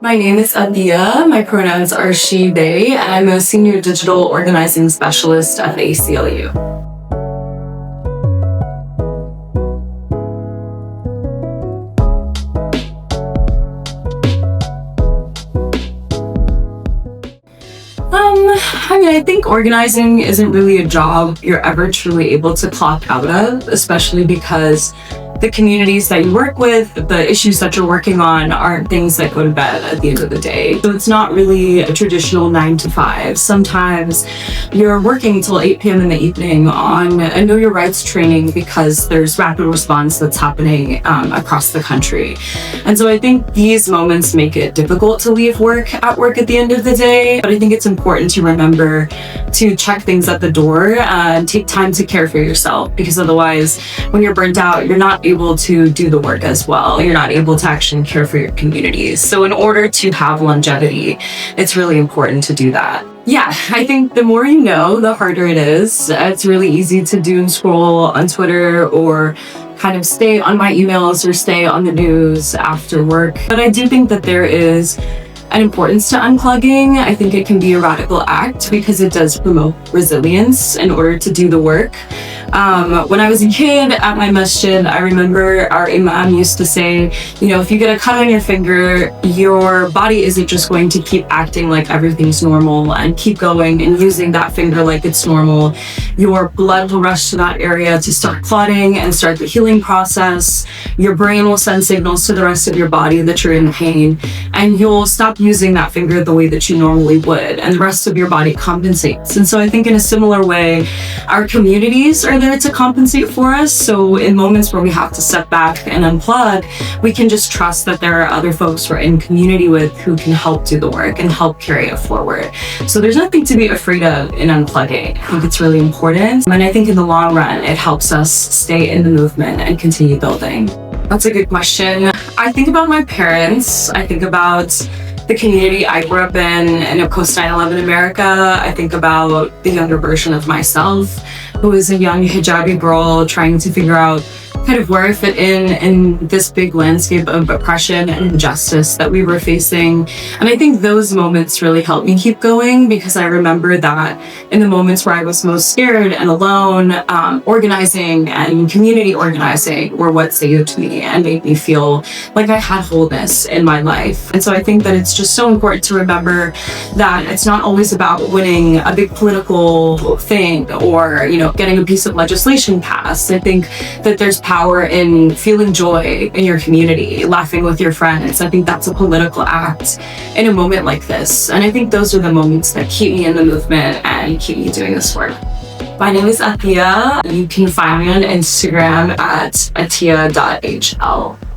My name is Attiya. My pronouns are she, they, and I'm a senior digital organizing specialist at the ACLU. I think organizing isn't really a job you're ever truly able to clock out of, especially because the communities that you work with, the issues that you're working on aren't things that go to bed at the end of the day. So it's not really a traditional 9 to 5. Sometimes you're working till 8 p.m. in the evening on a Know Your Rights training because there's rapid response that's happening across the country. And so I think these moments make it difficult to leave work at the end of the day. But I think it's important to remember to check things at the door and take time to care for yourself, because otherwise when you're burnt out, you're not able to do the work as well. You're not able to actually care for your communities. So in order to have longevity, it's really important to do that. Yeah, I think the more you know, the harder it is. It's really easy to doom scroll on Twitter or kind of stay on my emails or stay on the news after work. But I do think that there is an importance to unplugging. I think it can be a radical act because it does promote resilience in order to do the work. When I was a kid at my masjid, I remember our imam used to say, if you get a cut on your finger, your body isn't just going to keep acting like everything's normal and keep going and using that finger like it's normal. Your blood will rush to that area to start clotting and start the healing process. Your brain will send signals to the rest of your body that you're in pain, and you'll stop using that finger the way that you normally would, and the rest of your body compensates. And so I think in a similar way, our communities are there to compensate for us. So in moments where we have to step back and unplug, we can just trust that there are other folks we're in community with who can help do the work and help carry it forward. So there's nothing to be afraid of in unplugging. I think it's really important. And I think in the long run, it helps us stay in the movement and continue building. That's a good question. I think about my parents. I think about the community I grew up in post 9/11 America. I think about the younger version of myself, who was a young hijabi girl trying to figure out kind of where I fit in this big landscape of oppression and injustice that we were facing. And I think those moments really helped me keep going, because I remember that in the moments where I was most scared and alone, organizing and community organizing were what saved me and made me feel like I had wholeness in my life. And so I think that it's just so important to remember that it's not always about winning a big political thing or, getting a piece of legislation passed. I think that there's power in feeling joy in your community, laughing with your friends. I think that's a political act in a moment like this. And I think those are the moments that keep me in the movement and keep me doing this work. My name is Attiya. You can find me on Instagram at attiya.hl.